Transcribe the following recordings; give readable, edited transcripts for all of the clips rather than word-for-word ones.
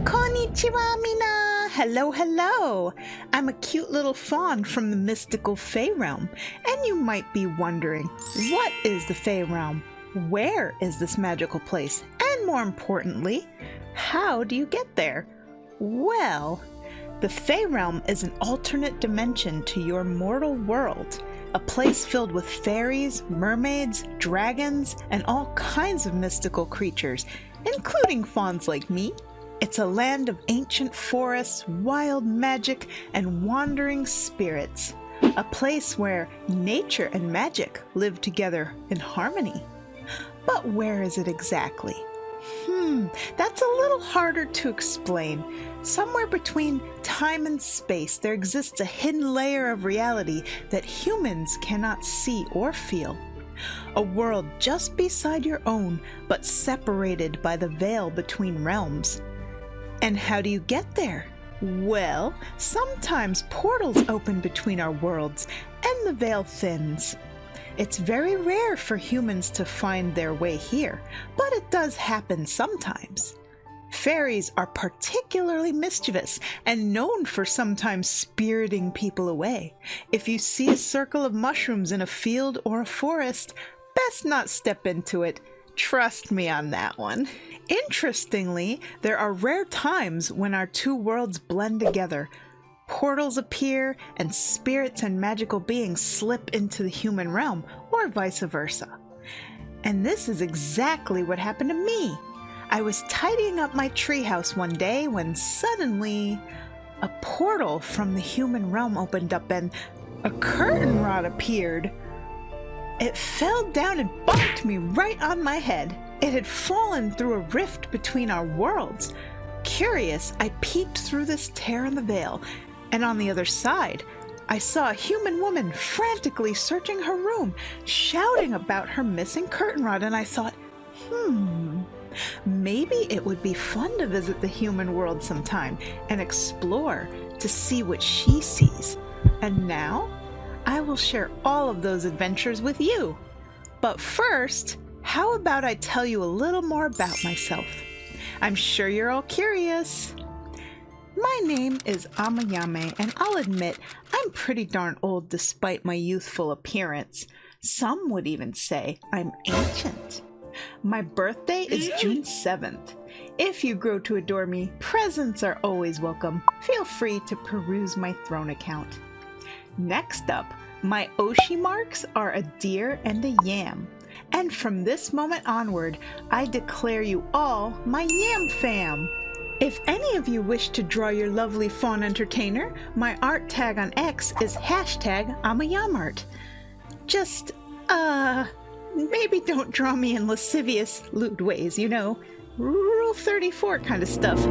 Konnichiwa, mina! Hello, hello! I'm a cute little faun from the mystical Fae realm, and you might be wondering, what is the Fae realm? Where is this magical place? And more importantly, how do you get there? Well, the Fae realm is an alternate dimension to your mortal world, a place filled with fairies, mermaids, dragons, and all kinds of mystical creatures, including fauns like me. It's a land of ancient forests, wild magic, and wandering spirits. A place where nature and magic live together in harmony. But where is it exactly? That's a little harder to explain. Somewhere between time and space, there exists a hidden layer of reality that humans cannot see or feel. A world just beside your own, but separated by the veil between realms. And how do you get there? Well, sometimes portals open between our worlds and the veil thins. It's very rare for humans to find their way here, but it does happen sometimes. Fairies are particularly mischievous and known for sometimes spiriting people away. If you see a circle of mushrooms in a field or a forest, best not step into it. Trust me on that one. Interestingly, there are rare times when our two worlds blend together. Portals appear, and spirits and magical beings slip into the human realm, or vice versa. And this is exactly what happened to me. I was tidying up my treehouse one day when suddenly a portal from the human realm opened up and a curtain rod appeared. It fell down and bonked me right on my head. It had fallen through a rift between our worlds. Curious, I peeked through this tear in the veil, And on the other side, I saw a human woman frantically searching her room, shouting about her missing curtain rod, and I thought, maybe it would be fun to visit the human world sometime and explore to see what she sees. And now, I will share all of those adventures with you. But first, how about I tell you a little more about myself? I'm sure you're all curious. My name is Amayame, and I'll admit I'm pretty darn old despite my youthful appearance. Some would even say I'm ancient. My birthday is June 7th. If you grow to adore me, presents are always welcome. Feel free to peruse my throne account. Next up, my oshi marks are a deer and a yam. And from this moment onward, I declare you all my yam fam. If any of you wish to draw your lovely faun entertainer, my art tag on X is #AmayameArt. Just, maybe don't draw me in lascivious, lewd ways, you know, Rule 34 kind of stuff.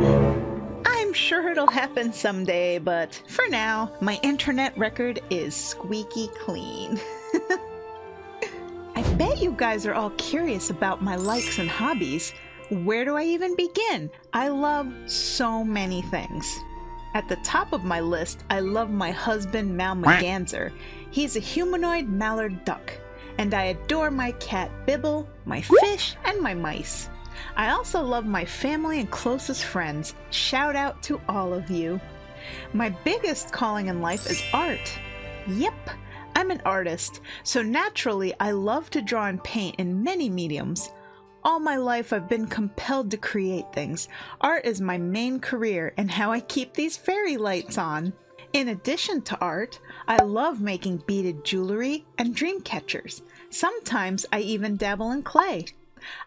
I'm sure it'll happen someday, but for now, my internet record is squeaky clean. I bet you guys are all curious about my likes and hobbies. Where do I even begin? I love so many things. At the top of my list, I love my husband, Mal McGanzer. He's a humanoid mallard duck. And I adore my cat, Bibble, my fish, and my mice. I also love my family and closest friends. Shout out to all of you. My biggest calling in life is art. Yep, I'm an artist, so naturally I love to draw and paint in many mediums. All my life I've been compelled to create things. Art is my main career and how I keep these fairy lights on. In addition to art, I love making beaded jewelry and dream catchers. Sometimes I even dabble in clay.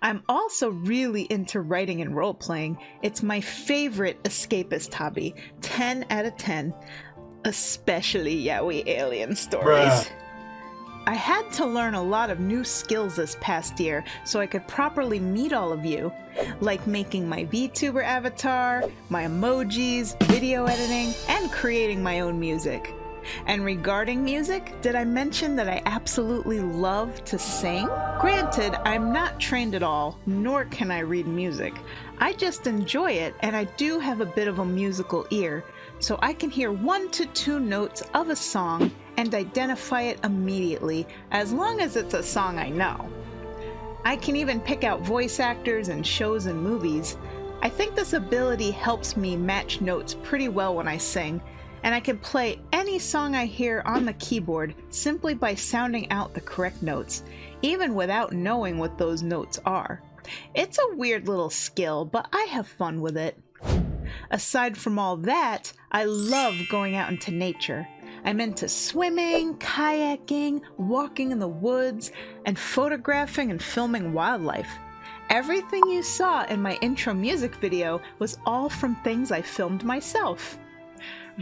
I'm also really into writing and role-playing. It's my favorite escapist hobby, 10 out of 10, especially yaoi alien stories. Bruh. I had to learn a lot of new skills this past year so I could properly meet all of you, like making my VTuber avatar, my emojis, video editing, and creating my own music. And regarding music, did I mention that I absolutely love to sing? Granted, I'm not trained at all, nor can I read music. I just enjoy it, and I do have a bit of a musical ear, so I can hear 1 to 2 notes of a song and identify it immediately, as long as it's a song I know. I can even pick out voice actors in shows and movies. I think this ability helps me match notes pretty well when I sing, and I can play any song I hear on the keyboard simply by sounding out the correct notes, even without knowing what those notes are. It's a weird little skill, but I have fun with it. Aside from all that, I love going out into nature. I'm into swimming, kayaking, walking in the woods, and photographing and filming wildlife. Everything you saw in my intro music video was all from things I filmed myself.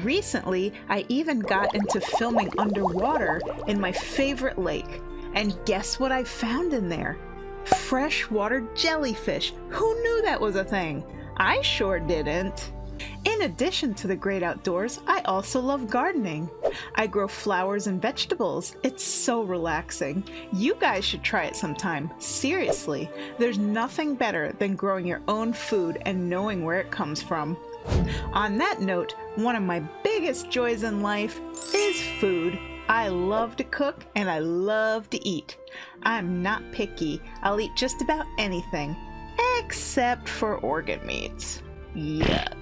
Recently, I even got into filming underwater in my favorite lake. And guess what I found in there? Freshwater jellyfish. Who knew that was a thing? I sure didn't. In addition to the great outdoors, I also love gardening. I grow flowers and vegetables. It's so relaxing. You guys should try it sometime. Seriously, there's nothing better than growing your own food and knowing where it comes from. On that note, one of my biggest joys in life is food. I love to cook and I love to eat. I'm not picky. I'll eat just about anything, except for organ meats. Yuck.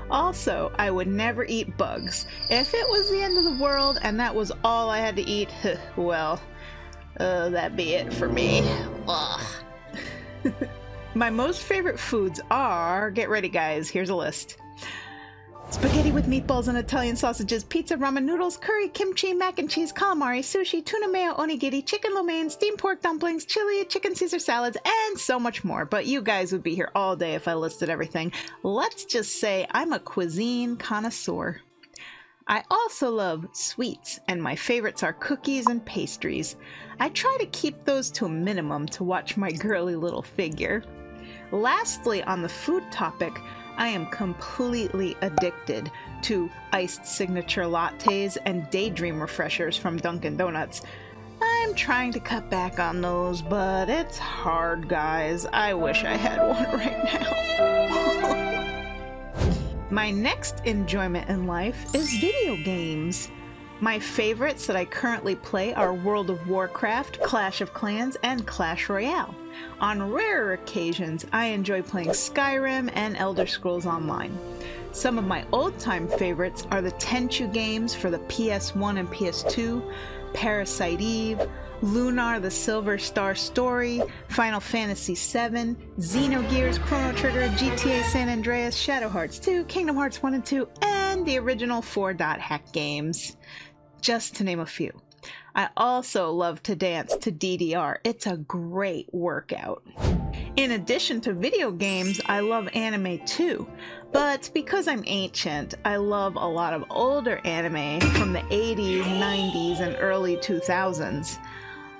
Also, I would never eat bugs. If it was the end of the world and that was all I had to eat, well, that'd be it for me. Ugh. My most favorite foods are, get ready guys, here's a list. Spaghetti with meatballs and Italian sausages, pizza, ramen noodles, curry, kimchi, mac and cheese, calamari, sushi, tuna mayo, onigiri, chicken lo mein, steamed pork dumplings, chili, chicken Caesar salads, and so much more. But you guys would be here all day if I listed everything. Let's just say I'm a cuisine connoisseur. I also love sweets, and my favorites are cookies and pastries. I try to keep those to a minimum to watch my girly little figure. Lastly, on the food topic, I am completely addicted to iced signature lattes and daydream refreshers from Dunkin' Donuts. I'm trying to cut back on those, but it's hard, guys. I wish I had one right now. My next enjoyment in life is video games. My favorites that I currently play are World of Warcraft, Clash of Clans, and Clash Royale. On rarer occasions, I enjoy playing Skyrim and Elder Scrolls Online. Some of my old-time favorites are the Tenchu games for the PS1 and PS2, Parasite Eve, Lunar the Silver Star Story, Final Fantasy VII, Xenogears, Chrono Trigger, GTA San Andreas, Shadow Hearts 2, Kingdom Hearts 1 and 2, and the original 4-Hack games, just to name a few. I also love to dance to DDR. It's a great workout. In addition to video games, I love anime too. But because I'm ancient, I love a lot of older anime from the 80s, 90s, and early 2000s.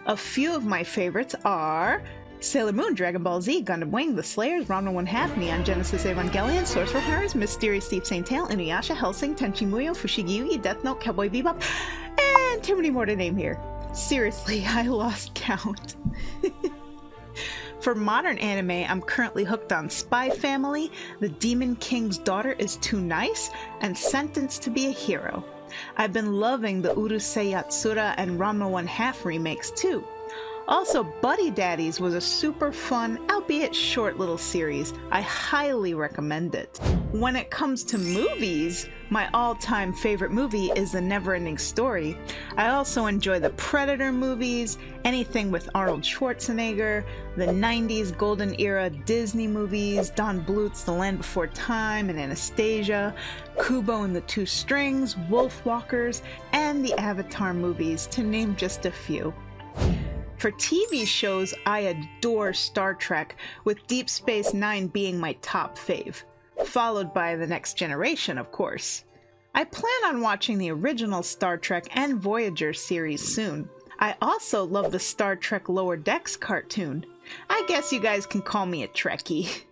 A few of my favorites are Sailor Moon, Dragon Ball Z, Gundam Wing, The Slayers, Ranma 1/2, Neon Genesis Evangelion, Sorcerer Hunters, Mysterious Thief Saint Tail, Inuyasha, Hellsing, Tenchi Muyo, Fushigi Yugi, Death Note, Cowboy Bebop, and too many more to name here. Seriously, I lost count. For modern anime, I'm currently hooked on Spy Family, The Demon King's Daughter is Too Nice, and Sentenced to be a Hero. I've been loving the Urusei Yatsura and Ranma 1/2 remakes too. Also, Buddy Daddies was a super fun, albeit short little series. I highly recommend it. When it comes to movies, my all-time favorite movie is The Neverending Story. I also enjoy the Predator movies, anything with Arnold Schwarzenegger, the 90s golden era Disney movies, Don Bluth's The Land Before Time and Anastasia, Kubo and the Two Strings, Wolfwalkers, and the Avatar movies, to name just a few. For TV shows, I adore Star Trek, with Deep Space Nine being my top fave, followed by The Next Generation, of course. I plan on watching the original Star Trek and Voyager series soon. I also love the Star Trek Lower Decks cartoon. I guess you guys can call me a Trekkie.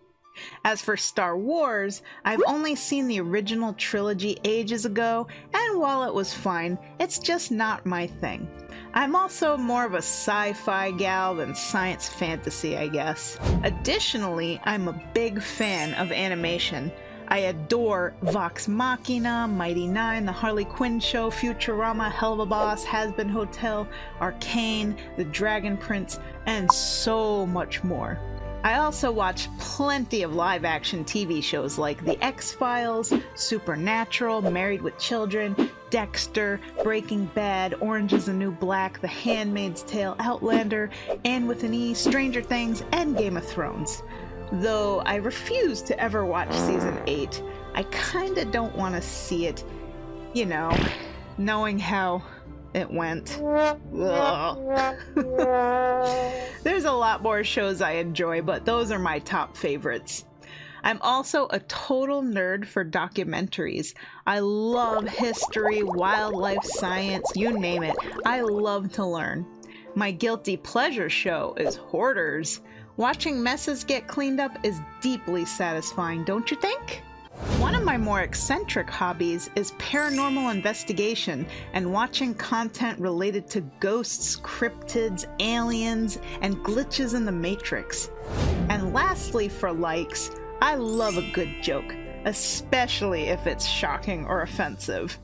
As for Star Wars, I've only seen the original trilogy ages ago, and while it was fine, it's just not my thing. I'm also more of a sci-fi gal than science fantasy, I guess. Additionally, I'm a big fan of animation. I adore Vox Machina, Mighty Nine, The Harley Quinn Show, Futurama, Helva Boss, Has-Been Hotel, Arcane, The Dragon Prince, and so much more. I also watch plenty of live-action TV shows like The X-Files, Supernatural, Married with Children, Dexter, Breaking Bad, Orange is the New Black, The Handmaid's Tale, Outlander, Anne with an E, Stranger Things, and Game of Thrones. Though I refuse to ever watch Season 8. I kinda don't want to see it, you know, knowing how it went. There's a lot more shows I enjoy, but those are my top favorites. I'm also a total nerd for documentaries. I love history, wildlife, science, you name it. I love to learn. My guilty pleasure show is Hoarders. Watching messes get cleaned up is deeply satisfying, don't you think? One of my more eccentric hobbies is paranormal investigation and watching content related to ghosts, cryptids, aliens, and glitches in the Matrix. And lastly, for likes, I love a good joke, especially if it's shocking or offensive.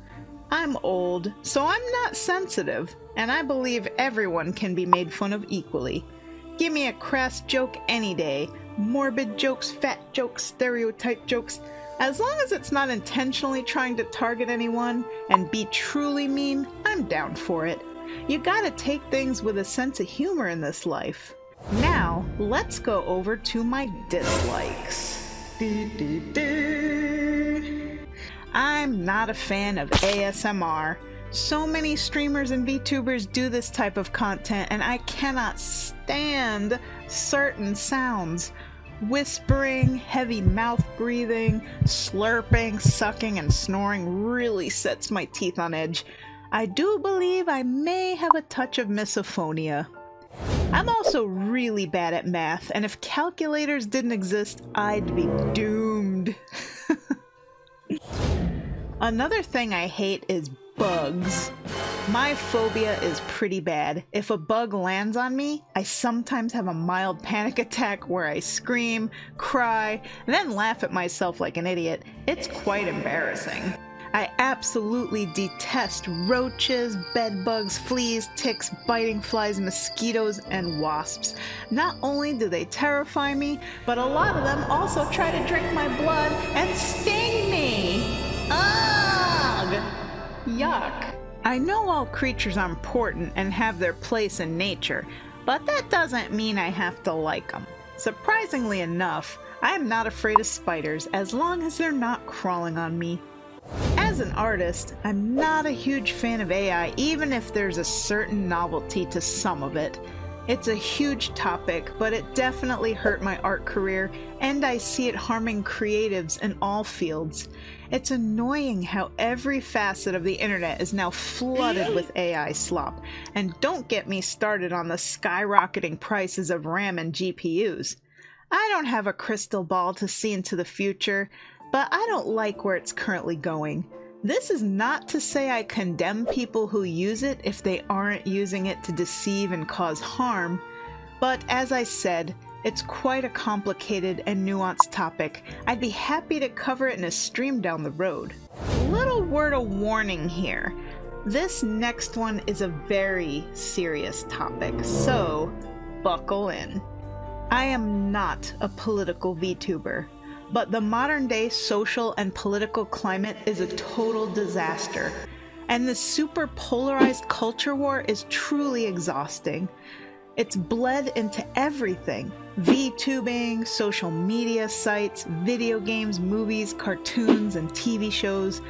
I'm old, so I'm not sensitive, and I believe everyone can be made fun of equally. Give me a crass joke any day. Morbid jokes, fat jokes, stereotype jokes. As long as it's not intentionally trying to target anyone and be truly mean, I'm down for it. You gotta take things with a sense of humor in this life. Now, let's go over to my dislikes. I'm not a fan of ASMR. So many streamers and VTubers do this type of content, and I cannot stand certain sounds. Whispering, heavy mouth breathing, slurping, sucking, and snoring really sets my teeth on edge. I do believe I may have a touch of misophonia. I'm also really bad at math, and if calculators didn't exist, I'd be doomed. Another thing I hate is bugs. My phobia is pretty bad. If a bug lands on me, I sometimes have a mild panic attack where I scream, cry, then laugh at myself like an idiot. It's quite embarrassing. I absolutely detest roaches, bedbugs, fleas, ticks, biting flies, mosquitoes, and wasps. Not only do they terrify me, but a lot of them also try to drink my blood and sting me. Ugh! Yuck. I know all creatures are important and have their place in nature, but that doesn't mean I have to like them. Surprisingly enough, I am not afraid of spiders as long as they're not crawling on me. As an artist, I'm not a huge fan of AI, even if there's a certain novelty to some of it. It's a huge topic, but it definitely hurt my art career, and I see it harming creatives in all fields. It's annoying how every facet of the internet is now flooded with AI slop, and don't get me started on the skyrocketing prices of RAM and GPUs. I don't have a crystal ball to see into the future, but I don't like where it's currently going. This is not to say I condemn people who use it if they aren't using it to deceive and cause harm, but as I said, it's quite a complicated and nuanced topic. I'd be happy to cover it in a stream down the road. Little word of warning here. This next one is a very serious topic, so buckle in. I am not a political VTuber. But the modern day social and political climate is a total disaster, and the super polarized culture war is truly exhausting. It's bled into everything: VTubing, social media sites, video games, movies, cartoons, and TV shows.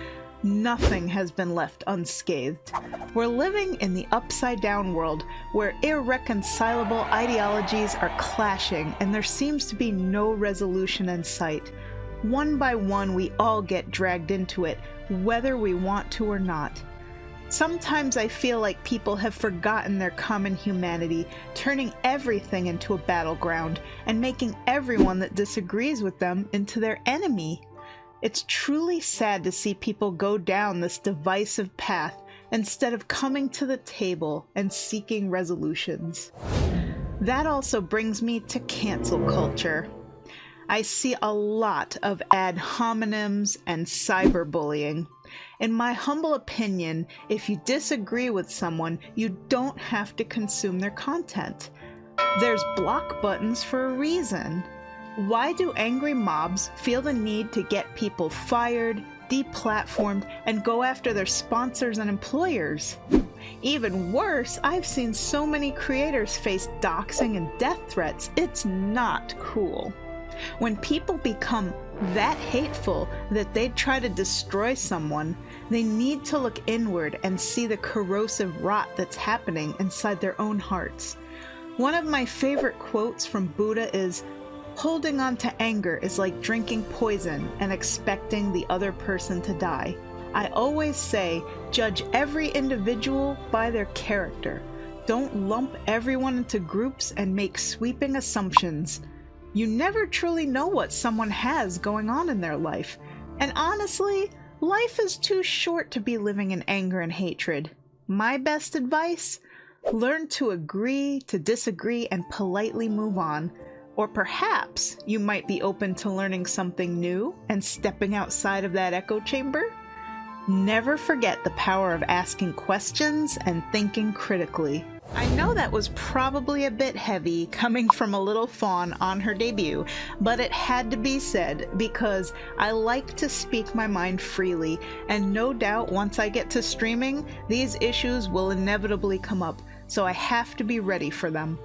Nothing has been left unscathed. We're living in the upside-down world where irreconcilable ideologies are clashing and there seems to be no resolution in sight. One by one, we all get dragged into it, whether we want to or not. Sometimes I feel like people have forgotten their common humanity, turning everything into a battleground and making everyone that disagrees with them into their enemy. It's truly sad to see people go down this divisive path instead of coming to the table and seeking resolutions. That also brings me to cancel culture. I see a lot of ad hominems and cyberbullying. In my humble opinion, if you disagree with someone, you don't have to consume their content. There's block buttons for a reason. Why do angry mobs feel the need to get people fired, deplatformed, and go after their sponsors and employers? Even worse, I've seen so many creators face doxing and death threats. It's not cool. When people become that hateful that they'd try to destroy someone, they need to look inward and see the corrosive rot that's happening inside their own hearts. One of my favorite quotes from Buddha is, "Holding on to anger is like drinking poison and expecting the other person to die." I always say, judge every individual by their character. Don't lump everyone into groups and make sweeping assumptions. You never truly know what someone has going on in their life. And honestly, life is too short to be living in anger and hatred. My best advice? Learn to agree, to disagree, and politely move on. Or perhaps you might be open to learning something new and stepping outside of that echo chamber. Never forget the power of asking questions and thinking critically. I know that was probably a bit heavy coming from a little faun on her debut, but it had to be said because I like to speak my mind freely, and no doubt once I get to streaming, these issues will inevitably come up, so I have to be ready for them.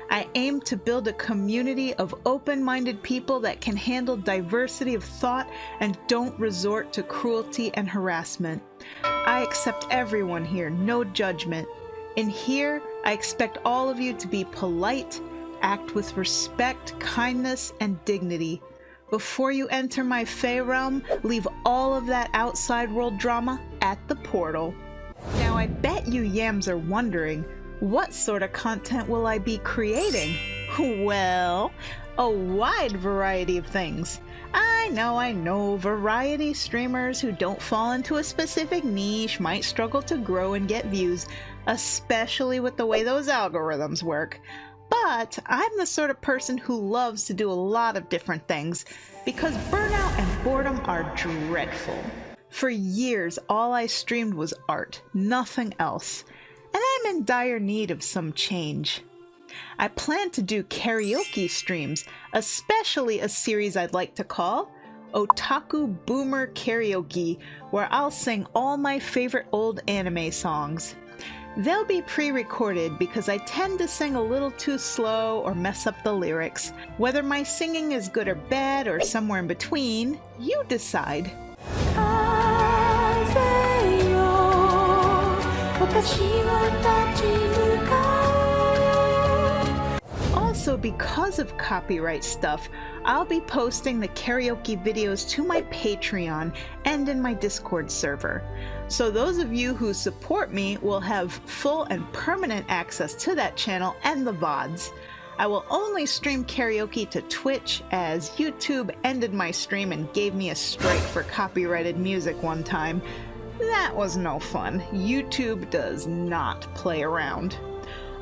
I aim to build a community of open-minded people that can handle diversity of thought and don't resort to cruelty and harassment. I accept everyone here, no judgment. In here, I expect all of you to be polite, act with respect, kindness, and dignity. Before you enter my Fae realm, leave all of that outside world drama at the portal. Now I bet you yams are wondering, what sort of content will I be creating? Well, a wide variety of things. I know, variety streamers who don't fall into a specific niche might struggle to grow and get views, especially with the way those algorithms work. But I'm the sort of person who loves to do a lot of different things, because burnout and boredom are dreadful. For years, all I streamed was art, nothing else, and I'm in dire need of some change. I plan to do karaoke streams, especially a series I'd like to call Otaku Boomer Karaoke, where I'll sing all my favorite old anime songs. They'll be pre-recorded because I tend to sing a little too slow or mess up the lyrics. Whether my singing is good or bad or somewhere in between, you decide. Also, because of copyright stuff, I'll be posting the karaoke videos to my Patreon and in my Discord server. So those of you who support me will have full and permanent access to that channel and the VODs. I will only stream karaoke to Twitch, as YouTube ended my stream and gave me a strike for copyrighted music one time. That was no fun. YouTube does not play around.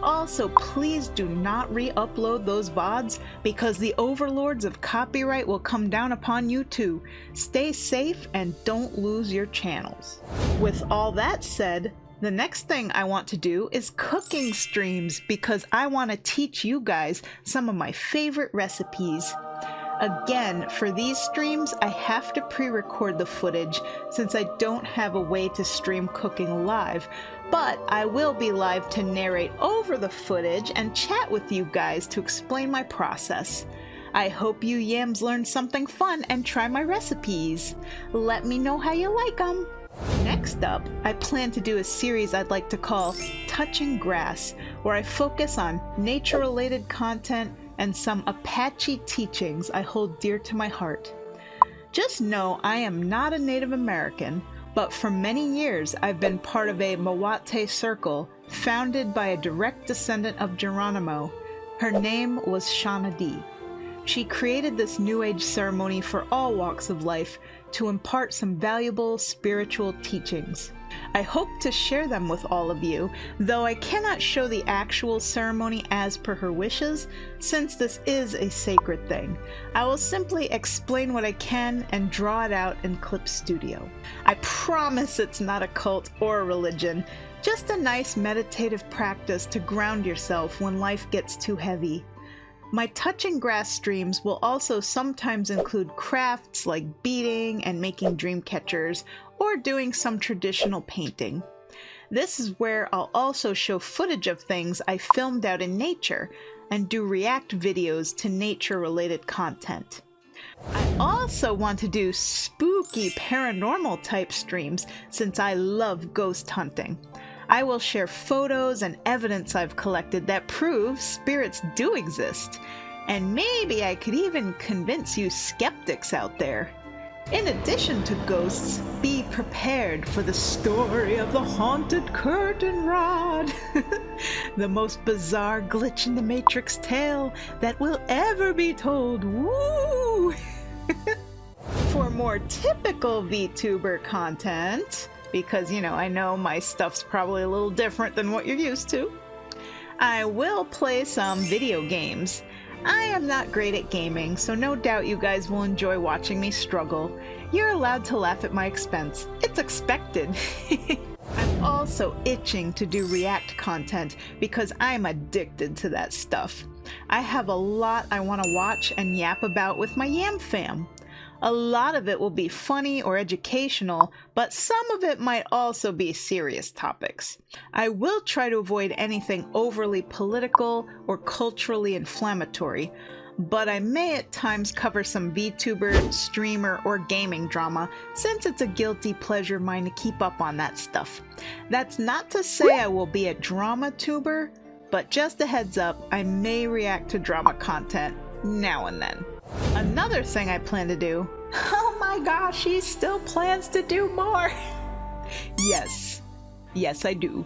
Also, please do not re-upload those VODs, because the overlords of copyright will come down upon you too. Stay safe and don't lose your channels. With all that said, the next thing I want to do is cooking streams, because I want to teach you guys some of my favorite recipes. Again, for these streams, I have to pre-record the footage since I don't have a way to stream cooking live, but I will be live to narrate over the footage and chat with you guys to explain my process. I hope you yams learn something fun and try my recipes. Let me know how you like them. Next up, I plan to do a series I'd like to call Touching Grass, where I focus on nature-related content and some Apache teachings I hold dear to my heart. Just know I am not a Native American, but for many years I've been part of a Mawate circle founded by a direct descendant of Geronimo. Her name was Shauna D. She created this New Age ceremony for all walks of life to impart some valuable spiritual teachings. I hope to share them with all of you, though I cannot show the actual ceremony as per her wishes, since this is a sacred thing. I will simply explain what I can and draw it out in Clip Studio. I promise it's not a cult or a religion, just a nice meditative practice to ground yourself when life gets too heavy. My Touching Grass streams will also sometimes include crafts like beading and making dream catchers, or doing some traditional painting. This is where I'll also show footage of things I filmed out in nature and do react videos to nature-related content. I also want to do spooky paranormal type streams since I love ghost hunting. I will share photos and evidence I've collected that proves spirits do exist. And maybe I could even convince you skeptics out there. In addition to ghosts, be prepared for the story of the haunted curtain rod. The most bizarre glitch in the Matrix tale that will ever be told. Woo! For more typical VTuber content, because, I know my stuff's probably a little different than what you're used to, I will play some video games. I am not great at gaming, so no doubt you guys will enjoy watching me struggle. You're allowed to laugh at my expense. It's expected. I'm also itching to do react content because I'm addicted to that stuff. I have a lot I want to watch and yap about with my Yam fam. A lot of it will be funny or educational, but some of it might also be serious topics. I will try to avoid anything overly political or culturally inflammatory, but I may at times cover some VTuber, streamer, or gaming drama, since it's a guilty pleasure of mine to keep up on that stuff. That's not to say I will be a drama tuber, but just a heads up, I may react to drama content now and then. Another thing I plan to do, oh my gosh, he still plans to do more. Yes, I do.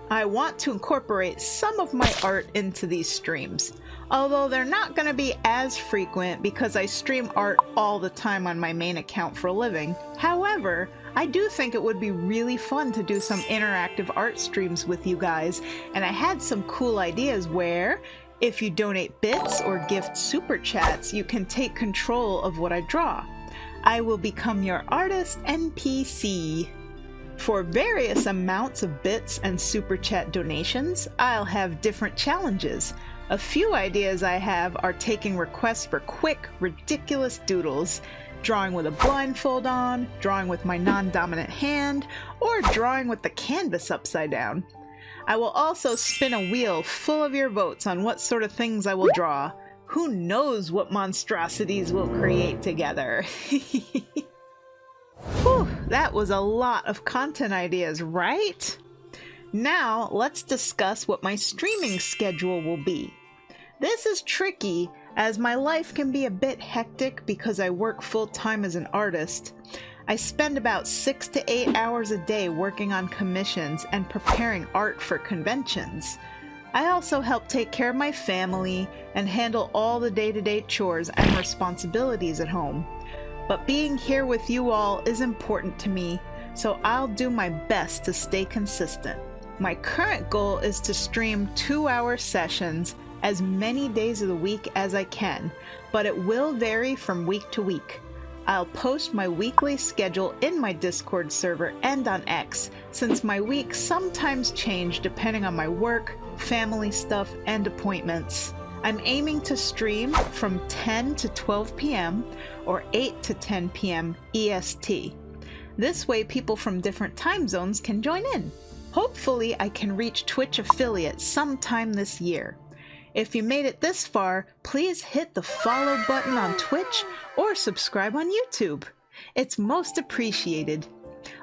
I want to incorporate some of my art into these streams, although they're not going to be as frequent because I stream art all the time on my main account for a living. However, I do think it would be really fun to do some interactive art streams with you guys, and I had some cool ideas where, if you donate bits or gift super chats, you can take control of what I draw. I will become your artist NPC. For various amounts of bits and super chat donations, I'll have different challenges. A few ideas I have are taking requests for quick, ridiculous doodles, drawing with a blindfold on, drawing with my non-dominant hand, or drawing with the canvas upside down. I will also spin a wheel full of your votes on what sort of things I will draw. Who knows what monstrosities we'll create together. Whew, that was a lot of content ideas, right? Now, let's discuss what my streaming schedule will be. This is tricky, as my life can be a bit hectic because I work full-time as an artist. I spend about 6 to 8 hours a day working on commissions and preparing art for conventions. I also help take care of my family and handle all the day-to-day chores and responsibilities at home. But being here with you all is important to me, so I'll do my best to stay consistent. My current goal is to stream 2-hour sessions as many days of the week as I can, but it will vary from week to week. I'll post my weekly schedule in my Discord server and on X, since my weeks sometimes change depending on my work, family stuff, and appointments. I'm aiming to stream from 10 to 12 p.m. or 8 to 10 p.m. EST. This way people from different time zones can join in. Hopefully I can reach Twitch affiliate sometime this year. If you made it this far, please hit the follow button on Twitch or subscribe on YouTube. It's most appreciated.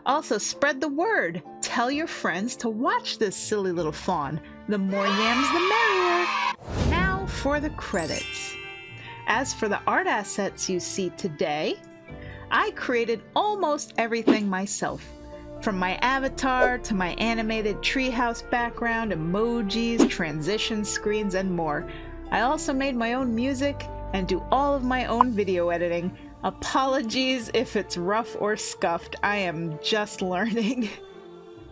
Also, spread the word. Tell your friends to watch this silly little faun. The more yams, the merrier. Now for the credits. As for the art assets you see today, I created almost everything myself. From my avatar to my animated treehouse background, emojis, transition screens, and more. I also made my own music and do all of my own video editing. Apologies if it's rough or scuffed, I am just learning.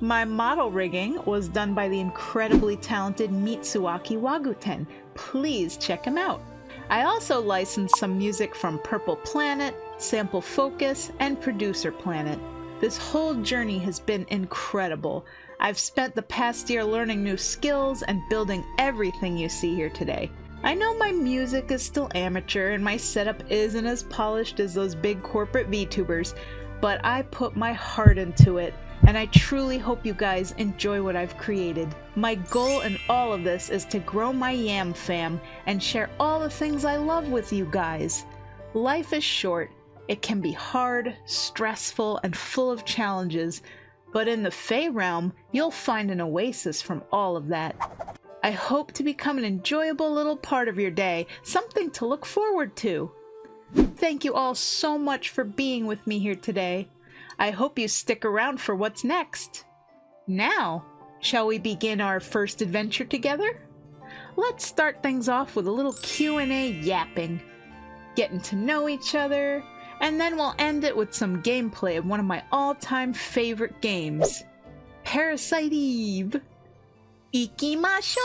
My model rigging was done by the incredibly talented Mitsuaki Waguten. Please check him out. I also licensed some music from Purple Planet, Sample Focus, and Producer Planet. This whole journey has been incredible. I've spent the past year learning new skills and building everything you see here today. I know my music is still amateur and my setup isn't as polished as those big corporate VTubers, but I put my heart into it, and I truly hope you guys enjoy what I've created. My goal in all of this is to grow my Yam fam and share all the things I love with you guys. Life is short. It can be hard, stressful, and full of challenges, but in the Fae realm, you'll find an oasis from all of that. I hope to become an enjoyable little part of your day, something to look forward to. Thank you all so much for being with me here today. I hope you stick around for what's next. Now, shall we begin our first adventure together? Let's start things off with a little Q&A yapping, getting to know each other, and then we'll end it with some gameplay of one of my all-time favorite games, Parasite Eve. Ikimashou!